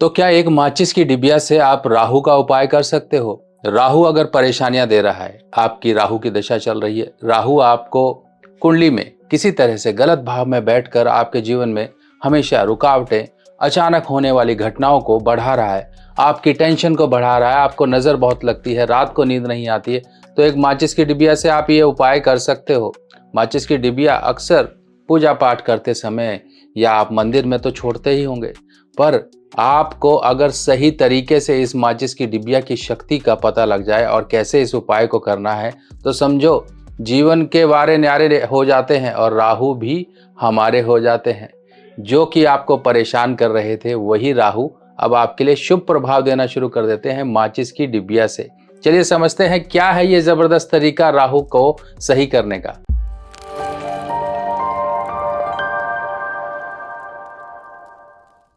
तो क्या एक माचिस की डिबिया से आप राहु का उपाय कर सकते हो? राहु अगर परेशानियां दे रहा है, आपकी राहु की दशा चल रही है, राहु आपको कुंडली में किसी तरह से गलत भाव में बैठकर आपके जीवन में हमेशा रुकावटें, अचानक होने वाली घटनाओं को बढ़ा रहा है, आपकी टेंशन को बढ़ा रहा है, आपको नजर बहुत लगती है, रात को नींद नहीं आती है, तो एक माचिस की डिबिया से आप ये उपाय कर सकते हो। माचिस की डिबिया अक्सर पूजा पाठ करते समय या आप मंदिर में तो छोड़ते ही होंगे, पर आपको अगर सही तरीके से इस माचिस की डिबिया की शक्ति का पता लग जाए और कैसे इस उपाय को करना है, तो समझो जीवन के वारे न्यारे हो जाते हैं और राहु भी हमारे हो जाते हैं। जो कि आपको परेशान कर रहे थे वही राहु अब आपके लिए शुभ प्रभाव देना शुरू कर देते हैं माचिस की डिबिया से। चलिए समझते हैं क्या है ये जबरदस्त तरीका राहु को सही करने का।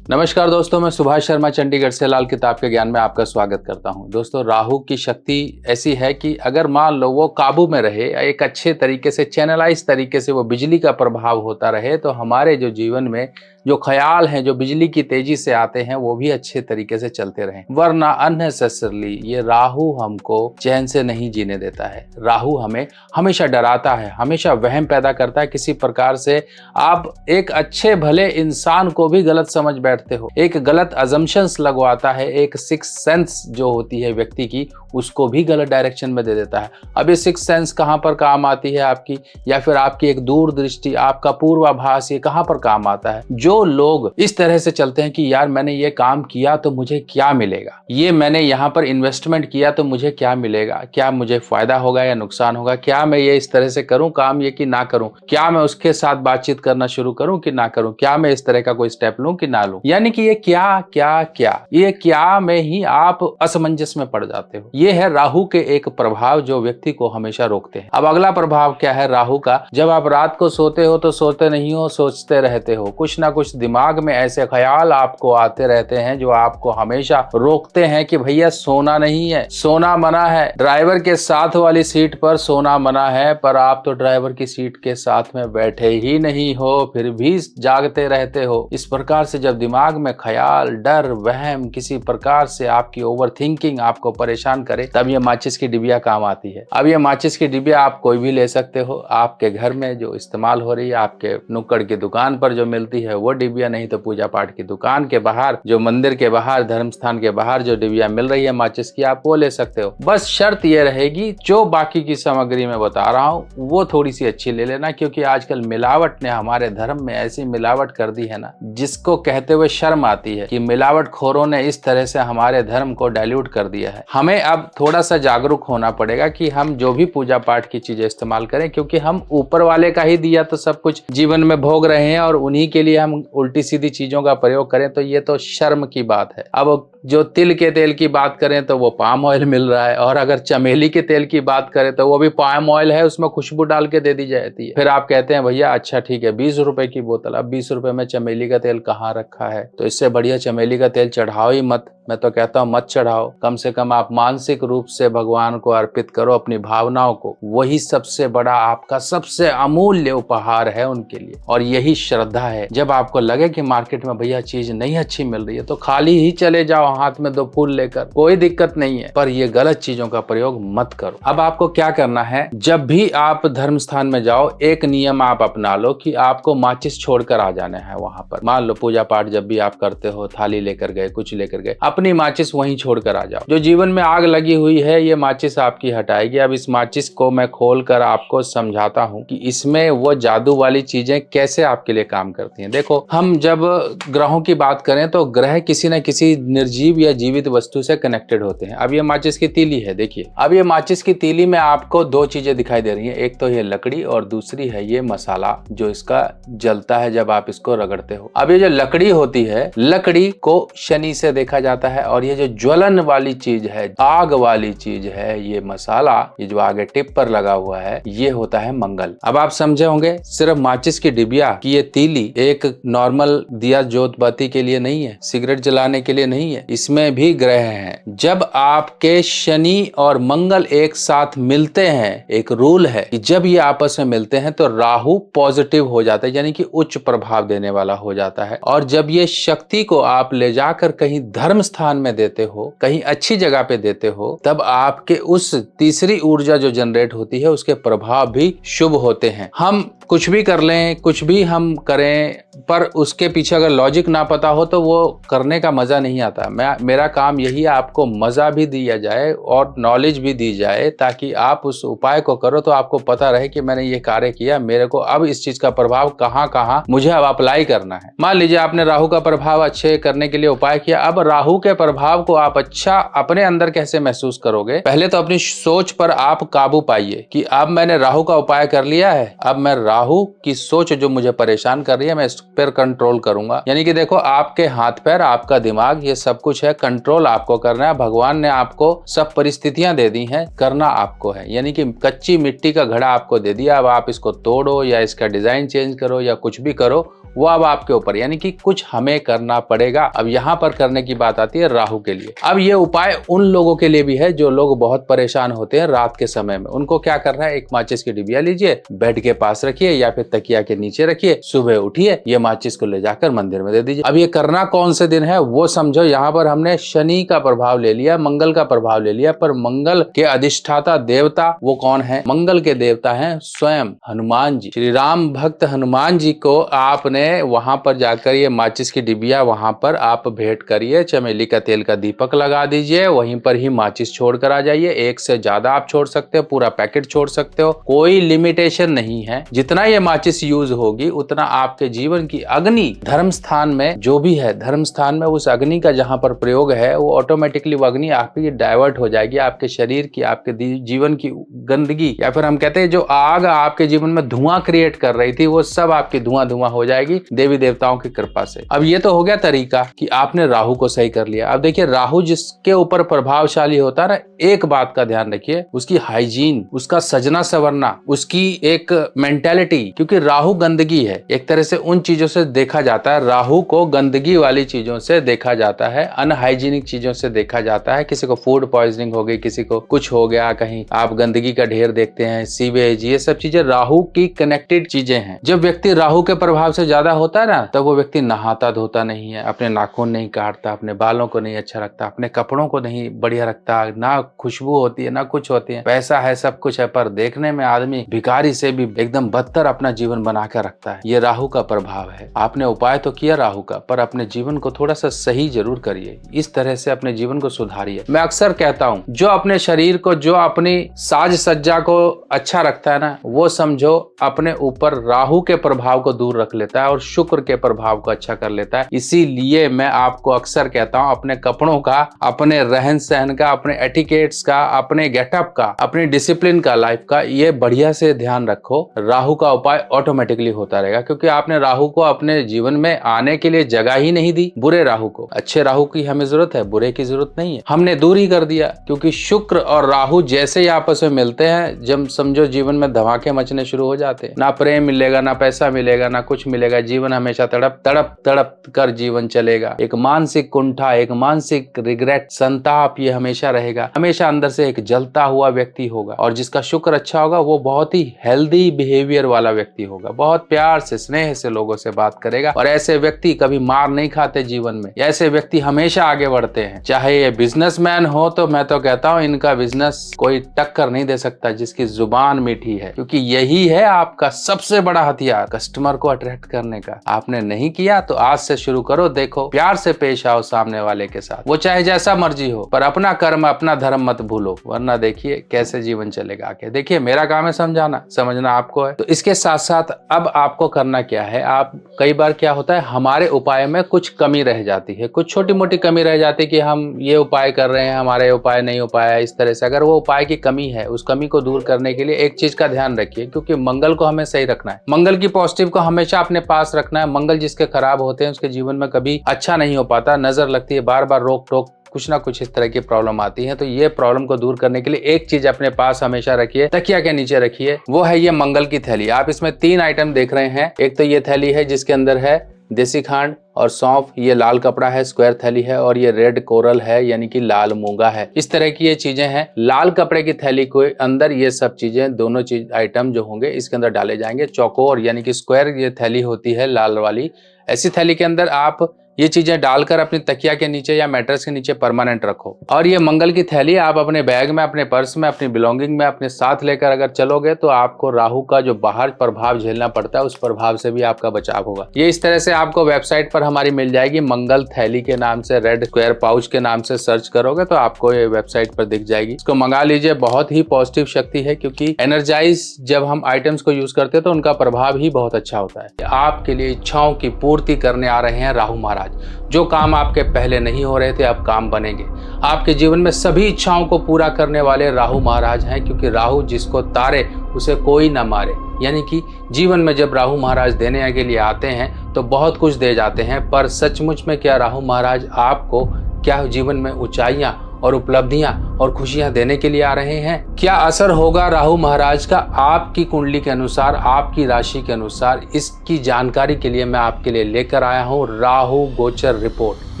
नमस्कार दोस्तों, मैं सुभाष शर्मा चंडीगढ़ से लाल किताब के ज्ञान में आपका स्वागत करता हूं। दोस्तों, राहु की शक्ति ऐसी है कि अगर मान लो वो काबू में रहे, एक अच्छे तरीके से चैनलाइज तरीके से वो बिजली का प्रभाव होता रहे, तो हमारे जो जीवन में जो ख्याल हैं, जो बिजली की तेजी से आते हैं, वो भी अच्छे तरीके से चलते रहें। वरना अननेसेसरली ये राहु हमको चैन से नहीं जीने देता है। राहु हमें हमेशा डराता है, हमेशा वहम पैदा करता है किसी प्रकार से। आप एक अच्छे भले इंसान को भी गलत समझ बैठते हो, एक गलत अजम्पशंस लगवाता है, एक सिक्स सेंस जो होती है व्यक्ति की उसको भी गलत डायरेक्शन में दे देता है। अब ये सिक्स सेंस कहाँ पर काम आती है आपकी, या फिर आपकी एक दूरदृष्टि, आपका पूर्वाभास, ये कहाँ पर काम आता है? जो लोग इस तरह से चलते हैं कि यार मैंने ये काम किया तो मुझे क्या मिलेगा, ये मैंने यहाँ पर इन्वेस्टमेंट किया तो मुझे क्या मिलेगा, क्या मुझे फायदा होगा या नुकसान होगा, क्या मैं ये इस तरह से करूं काम ये कि ना करूं, क्या मैं उसके साथ बातचीत करना शुरू करूं कि ना करूं, क्या मैं इस तरह का कोई स्टेप लूं कि ना लूं, यानी कि ये क्या क्या क्या, ये क्या में ही आप असमंजस में पड़ जाते हो। ये है राहु के एक प्रभाव जो व्यक्ति को हमेशा रोकते हैं। अब अगला प्रभाव क्या है राहु का? जब आप रात को सोते हो तो सोते नहीं हो, सोचते रहते हो, कुछ ना कुछ दिमाग में ऐसे ख्याल आपको आते रहते हैं जो आपको हमेशा रोकते हैं कि भैया सोना नहीं है, सोना मना है, ड्राइवर के साथ वाली सीट पर सोना मना है, पर आप तो ड्राइवर की सीट के साथ में बैठे ही नहीं हो, फिर भी जागते रहते हो। इस प्रकार से जब दिमाग में ख्याल, डर, वहम, किसी प्रकार से आपकी ओवर थिंकिंग आपको परेशान करे, तब ये माचिस की डिबिया काम आती है। अब ये माचिस की डिबिया आप कोई भी ले सकते हो, आपके घर में जो इस्तेमाल हो रही है, आपके नुक्कड़ की दुकान पर जो मिलती है वो डिबिया, नहीं तो पूजा पाठ की दुकान के बाहर, जो मंदिर के बाहर, धर्म स्थान के बाहर जो डिबिया मिल रही है माचिस की, आप वो ले सकते हो। बस शर्त ये रहेगी, जो बाकी की सामग्री मैं बता रहा हूँ वो थोड़ी सी अच्छी ले लेना, क्योंकि आजकल मिलावट ने हमारे धर्म में ऐसी मिलावट कर दी है ना, जिसको कहते हुए शर्म आती है कि मिलावट खोरों ने इस तरह से हमारे धर्म को डाइल्यूट कर दिया है। हमें अब थोड़ा सा जागरूक होना पड़ेगा कि हम जो भी पूजा पाठ की चीजें इस्तेमाल करें, क्योंकि हम ऊपर वाले का ही दिया तो सब कुछ जीवन में भोग रहे हैं और उन्हीं के लिए हम उल्टी सीधी चीजों का प्रयोग करें, तो ये तो शर्म की बात है। अब जो तिल के तेल की बात करें तो वो पाम ऑयल मिल रहा है, और अगर चमेली के तेल की बात करें तो वो भी पाम ऑयल है, उसमें खुशबू डाल के दे दी जाती है। फिर आप कहते हैं भैया अच्छा ठीक है 20 रुपए की बोतल, अब 20 रुपए में चमेली का तेल कहाँ रखा है? तो इससे बढ़िया चमेली का तेल चढ़ाओ ही मत। मैं तो कहता हूँ मत चढ़ाओ, कम से कम आप मानसिक रूप से भगवान को अर्पित करो अपनी भावनाओं को, वही सबसे बड़ा आपका सबसे अमूल्य उपहार है उनके लिए, और यही श्रद्धा है। जब आपको लगे कि मार्केट में भैया चीज नहीं अच्छी मिल रही है तो खाली ही चले जाओ हाथ में 2 फूल लेकर, कोई दिक्कत नहीं है, पर ये गलत चीजों का प्रयोग मत करो। अब आपको क्या करना है, जब भी आप धर्म स्थान में जाओ एक नियम आप अपना लो कि आपको माचिस छोड़कर आ जाना है वहां पर। मान लो पूजा पाठ जब भी आप करते हो, थाली लेकर गए, कुछ लेकर गए, अपनी माचिस वहीं छोड़कर आ जाओ। जो जीवन में आग लगी हुई है ये माचिस आपकी हटाएगी। अब इस माचिस को मैं खोलकर आपको समझाता हूँ कि इसमें वो जादू वाली चीजें कैसे आपके लिए काम करती हैं। देखो, हम जब ग्रहों की बात करें तो ग्रह किसी न किसी निर्जीव या जीवित वस्तु से कनेक्टेड होते हैं। अब ये माचिस की तीली है, देखिए अब ये माचिस की तीली में आपको 2 चीजें दिखाई दे रही हैं, एक तो ये लकड़ी और दूसरी है ये मसाला जो इसका जलता है जब आप इसको रगड़ते हो। अब ये जो लकड़ी होती है, लकड़ी को शनि से देखा जाता जाता है। और ये जो ज्वलन वाली चीज है, आग वाली चीज है, ये मसाला, ये जो आगे टिप पर लगा हुआ है, ये होता है मंगल। अब आप समझे होंगे सिर्फ माचिस की डिबिया की ये तीली एक नॉर्मल दिया जोत बत्ती के लिए नहीं है, सिगरेट जलाने के लिए नहीं है, इसमें भी ग्रह हैं। जब आपके शनि और मंगल एक साथ मिलते हैं, एक रूल है कि जब ये आपस में मिलते हैं तो राहु पॉजिटिव हो जाता है, यानी कि उच्च प्रभाव देने वाला हो जाता है। और जब ये शक्ति को आप ले जाकर कहीं धर्म स्थान में देते हो, कहीं अच्छी जगह पे देते हो, तब आपके उस तीसरी ऊर्जा जो जनरेट होती है उसके प्रभाव भी शुभ होते हैं। हम कुछ भी कर लें, कुछ भी हम करें, पर उसके पीछे अगर लॉजिक ना पता हो तो वो करने का मजा नहीं आता। मेरा काम यही है, आपको मजा भी दिया जाए और नॉलेज भी दी जाए, ताकि आप उस उपाय को करो तो आपको पता रहे कि मैंने ये कार्य किया, मेरे को अब इस चीज का प्रभाव कहाँ कहाँ मुझे अब अप्लाई करना है। मान लीजिए आपने राहु का प्रभाव अच्छे करने के लिए उपाय किया, अब राहु के प्रभाव को आप अच्छा अपने अंदर कैसे महसूस करोगे? पहले तो अपनी सोच पर आप काबू पाइए कि अब मैंने राहु का उपाय कर लिया है, अब मैं राहु की सोच जो मुझे परेशान कर रही है मैं इस पर कंट्रोल करूंगा। यानी कि देखो, आपके हाथ पैर, आपका दिमाग, ये सब कुछ है, कंट्रोल आपको करना है। भगवान ने आपको सब परिस्थितियां दे दी हैं, करना आपको है। यानी कि कच्ची मिट्टी का घड़ा आपको दे दिया, अब आप इसको तोड़ो या इसका डिजाइन चेंज करो या कुछ भी करो, वो अब आपके ऊपर, यानी कि कुछ हमें करना पड़ेगा। अब यहाँ पर करने की बात आती है राहु के लिए। अब ये उपाय उन लोगों के लिए भी है जो लोग बहुत परेशान होते हैं रात के समय में। उनको क्या करना है, एक माचिस की डिबिया लीजिए, बेड के पास रखिए या फिर तकिया के नीचे रखिए, सुबह उठिए, ये माचिस को ले जाकर मंदिर में दे दीजिए। अब ये करना कौन से दिन है वो समझो। यहाँ पर हमने शनि का प्रभाव ले लिया, मंगल का प्रभाव ले लिया, पर मंगल के अधिष्ठाता देवता वो कौन है? मंगल के देवता हैं स्वयं हनुमान जी। श्री राम भक्त हनुमान जी को आपने वहां पर जाकर ये माचिस की डिबिया वहां पर आप भेंट करिए, चमेली का तेल का दीपक लगा दीजिए, वहीं पर ही माचिस छोड़ कर आ जाइए। एक से ज्यादा आप छोड़ सकते हो, पूरा पैकेट छोड़ सकते हो, कोई लिमिटेशन नहीं है। जितना ये माचिस यूज होगी उतना आपके जीवन की अग्नि धर्म स्थान में जो भी है, धर्म स्थान में उस अग्नि का जहां पर प्रयोग है वो ऑटोमेटिकली वो अग्नि आपकी डाइवर्ट हो जाएगी। आपके शरीर की, आपके जीवन की गंदगी, या फिर हम कहते हैं जो आग आपके जीवन में धुआं क्रिएट कर रही थी, वो सब आपकी धुआं धुआं हो जाएगी देवी देवताओं की कृपा से। अब ये तो हो गया तरीका कि आपने राहु को सही कर लिया। अब देखिए, राहु जिसके ऊपर प्रभावशाली होता है ना, एक बात का ध्यान रखिए, उसकी हाइजीन, उसका सजना संवरना, उसकी एक मेंटेलिटी, क्योंकि राहु गंदगी है एक तरह से, उन चीजों से देखा जाता है। राहु को गंदगी वाली चीजों से देखा जाता है, अनहाइजीनिक चीजों से देखा जाता है। किसी को फूड पॉइजनिंग हो गई, किसी को कुछ हो गया, कहीं आप गंदगी का ढेर देखते हैं, सीवेज, ये सब चीजें राहु की कनेक्टेड चीजें हैं। जब व्यक्ति राहु के प्रभाव से ज्यादा होता है ना, तब वो व्यक्ति नहाता धोता नहीं है, अपने नाखून नहीं काटता, अपने बालों को नहीं अच्छा रखता, अपने कपड़ों को नहीं बढ़िया रखता, ना खुशबू होती है ना कुछ होती है, पैसा है सब कुछ है, पर देखने में आदमी भिखारी से भी एकदम बदतर अपना जीवन बना कर रखता है। ये राहु का प्रभाव है। आपने उपाय तो किया राहु का, पर अपने जीवन को थोड़ा सा सही जरूर करिए, इस तरह से अपने जीवन को सुधारिए। मैं अक्सर कहता हूँ, जो अपने शरीर को, जो अपनी साज सज्जा को अच्छा रखता है ना, वो समझो अपने ऊपर राहु के प्रभाव को दूर रख लेता है और शुक्र के प्रभाव को अच्छा कर लेता है। इसीलिए मैं आपको अक्सर कहता हूं, अपने कपड़ों का, अपने रहन सहन का, अपने एटिकेट्स का, अपने गेटअप का, अपने डिसिप्लिन का, लाइफ का, ये बढ़िया से ध्यान रखो। राहु का उपाय ऑटोमेटिकली होता रहेगा, क्योंकि आपने राहु को अपने जीवन में आने के लिए जगह ही नहीं दी। बुरे राहु को, अच्छे राहु की हमें जरूरत है, बुरे की जरूरत नहीं है, हमने दूर ही कर दिया। क्योंकि शुक्र और राहु जैसे ही आपस में मिलते हैं, जब समझो जीवन में धमाके मचने शुरू हो जाते हैं। ना प्रेम मिलेगा, ना पैसा मिलेगा, ना कुछ मिलेगा, जीवन हमेशा तड़प तड़प तड़प कर जीवन चलेगा। एक मानसिक कुंठा, एक मानसिक रिग्रेट, संताप, ये हमेशा रहेगा। हमेशा अंदर से एक जलता हुआ व्यक्ति होगा। और जिसका शुक्र अच्छा होगा वो बहुत ही हेल्दी बिहेवियर वाला व्यक्ति होगा, बहुत प्यार से, स्नेह से लोगों से बात करेगा। और ऐसे व्यक्ति कभी मार नहीं खाते जीवन में, ऐसे व्यक्ति हमेशा आगे बढ़ते हैं। चाहे ये बिजनेसमैन हो, तो मैं तो कहता हूँ इनका बिजनेस कोई टक्कर नहीं दे सकता, जिसकी जुबान मीठी है। क्योंकि यही है आपका सबसे बड़ा हथियार, कस्टमर को अट्रैक्ट करने का। आपने नहीं किया तो आज से शुरू करो। देखो, प्यार से पेश आओ सामने वाले के साथ, वो चाहे जैसा मर्जी हो, पर अपना कर्म, अपना धर्म मत भूलो, वरना देखिए कैसे जीवन चलेगा आगे। देखिए, मेरा काम है समझाना, समझना आपको है। तो इसके साथ साथ अब आपको करना क्या है, आप कई बार क्या होता है, हमारे उपाय में कुछ कमी रह जाती है, कुछ छोटी मोटी कमी रह जाती है कि हम ये उपाय कर रहे हैं, हमारे उपाय नहीं हो पाया, इस तरह से। अगर वो उपाय की कमी है, उस कमी को दूर करने के लिए एक चीज का ध्यान रखिए, क्योंकि मंगल को हमें सही रखना है। मंगल की पॉजिटिव को हमेशा अपने पास पास रखना है। मंगल जिसके खराब होते हैं उसके जीवन में कभी अच्छा नहीं हो पाता, नजर लगती है, बार बार रोक टोक, कुछ ना कुछ इस तरह की प्रॉब्लम आती है। तो ये प्रॉब्लम को दूर करने के लिए एक चीज अपने पास हमेशा रखिए, तकिया के नीचे रखिए, वो है ये मंगल की थैली। आप इसमें 3 आइटम देख रहे हैं। एक तो ये थैली है जिसके अंदर है देसी खांड और सौंफ, ये लाल कपड़ा है, स्क्वायर थैली है, और ये रेड कोरल है यानी कि लाल मूंगा है। इस तरह की ये चीजें हैं। लाल कपड़े की थैली के अंदर ये सब चीजें, दोनों चीज आइटम जो होंगे इसके अंदर डाले जाएंगे। चौकोर यानी कि स्क्वायर ये थैली होती है लाल वाली, ऐसी थैली के अंदर आप ये चीजें डालकर अपनी तकिया के नीचे या मैट्रेस के नीचे परमानेंट रखो। और ये मंगल की थैली आप अपने बैग में, अपने पर्स में, अपनी बिलोंगिंग में अपने साथ लेकर अगर चलोगे तो आपको राहु का जो बाहर प्रभाव झेलना पड़ता है उस प्रभाव से भी आपका बचाव होगा। ये इस तरह से आपको वेबसाइट पर हमारी मिल जाएगी, मंगल थैली के नाम से, रेड स्क्वायर पाउच के नाम से सर्च करोगे तो आपको ये वेबसाइट पर दिख जाएगी। इसको मंगा लीजिए, बहुत ही पॉजिटिव शक्ति है, क्योंकि एनर्जाइज जब हम आइटम्स को यूज करते हैं तो उनका प्रभाव ही बहुत अच्छा होता है। आपके लिए इच्छाओं की पूर्ति करने आ रहे हैं राहु महाराज। जो काम आपके पहले नहीं हो रहे थे अब काम बनेंगे। आपके जीवन में सभी इच्छाओं को पूरा करने वाले राहु महाराज हैं, क्योंकि राहु जिसको तारे उसे कोई ना मारे। यानी कि जीवन में जब राहु महाराज देने के लिए आते हैं तो बहुत कुछ दे जाते हैं, पर सचमुच में क्या राहु महाराज आपको क्या जीवन में ऊंचाइयां और उपलब्धियां और खुशियां देने के लिए आ रहे हैं? क्या असर होगा राहु महाराज का आपकी कुंडली के अनुसार, आपकी राशि के अनुसार? इसकी जानकारी के लिए मैं आपके लिए लेकर आया हूं राहु गोचर रिपोर्ट।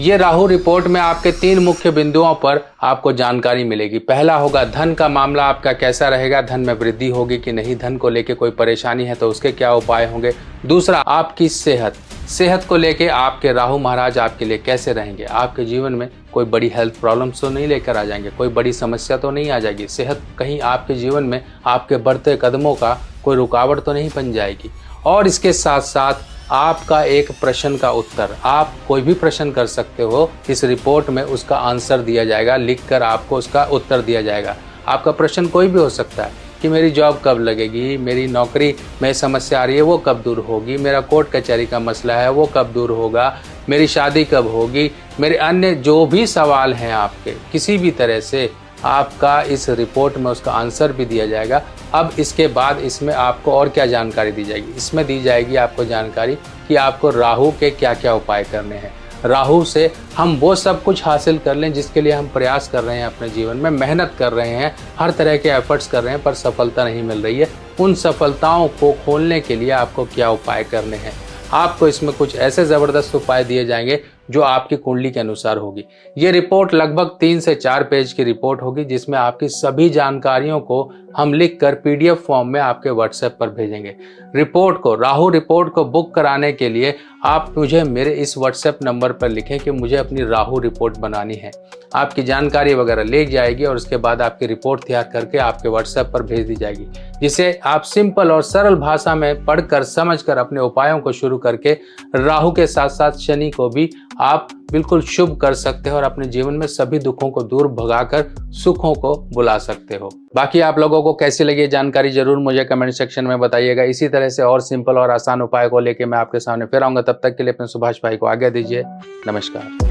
ये राहु रिपोर्ट में आपके 3 मुख्य बिंदुओं पर आपको जानकारी मिलेगी। पहला होगा धन का मामला आपका कैसा रहेगा, धन में वृद्धि होगी कि नहीं, धन को लेके कोई परेशानी है तो उसके क्या उपाय होंगे। दूसरा आपकी सेहत को लेके आपके राहु महाराज आपके लिए कैसे रहेंगे, आपके जीवन में कोई बड़ी हेल्थ प्रॉब्लम्स तो नहीं लेकर आ जाएंगे, कोई बड़ी समस्या तो नहीं आ जाएगी, सेहत कहीं आपके जीवन में आपके बढ़ते कदमों का कोई रुकावट तो नहीं बन जाएगी। और इसके साथ साथ आपका एक प्रश्न का उत्तर, आप कोई भी प्रश्न कर सकते हो, इस रिपोर्ट में उसका आंसर दिया जाएगा, लिखकर आपको उसका उत्तर दिया जाएगा। आपका प्रश्न कोई भी हो सकता है कि मेरी जॉब कब लगेगी, मेरी नौकरी में समस्या आ रही है वो कब दूर होगी, मेरा कोर्ट कचहरी का मसला है वो कब दूर होगा, मेरी शादी कब होगी, मेरे अन्य जो भी सवाल हैं आपके, किसी भी तरह से आपका इस रिपोर्ट में उसका आंसर भी दिया जाएगा। अब इसके बाद इसमें आपको और क्या जानकारी दी जाएगी? इसमें दी जाएगी आपको जानकारी कि आपको राहु के क्या क्या उपाय करने हैं, राहु से हम वो सब कुछ हासिल कर लें जिसके लिए हम प्रयास कर रहे हैं, अपने जीवन में मेहनत कर रहे हैं, हर तरह के एफर्ट्स कर रहे हैं पर सफलता नहीं मिल रही है। उन सफलताओं को खोलने के लिए आपको क्या उपाय करने हैं? आपको इसमें कुछ ऐसे ज़बरदस्त उपाय दिए जाएंगे जो आपकी कुंडली के अनुसार होगी। ये रिपोर्ट लगभग 3 से 4 पेज की रिपोर्ट होगी, जिसमें आपकी सभी जानकारियों को हम लिखकर PDF फॉर्म में आपके WhatsApp पर भेजेंगे। रिपोर्ट को, राहु रिपोर्ट को बुक कराने के लिए आप मुझे मेरे इस WhatsApp नंबर पर लिखें कि मुझे अपनी राहु रिपोर्ट बनानी है। आपकी जानकारी वगैरह ले जाएगी और उसके बाद आपकी रिपोर्ट तैयार करके आपके WhatsApp पर भेज दी जाएगी, जिसे आप सिंपल और सरल भाषा में पढ़कर समझकर अपने उपायों को शुरू करके राहु के साथ साथ शनि को भी आप बिल्कुल शुभ कर सकते हो और अपने जीवन में सभी दुखों को दूर भगाकर सुखों को बुला सकते हो। बाकी आप लोगों को कैसी लगी जानकारी जरूर मुझे कमेंट सेक्शन में बताइएगा। इसी तरह से और सिंपल और आसान उपाय को लेके मैं आपके सामने फिर आऊंगा। तब तक के लिए अपने सुभाष भाई को आज्ञा दीजिए। नमस्कार।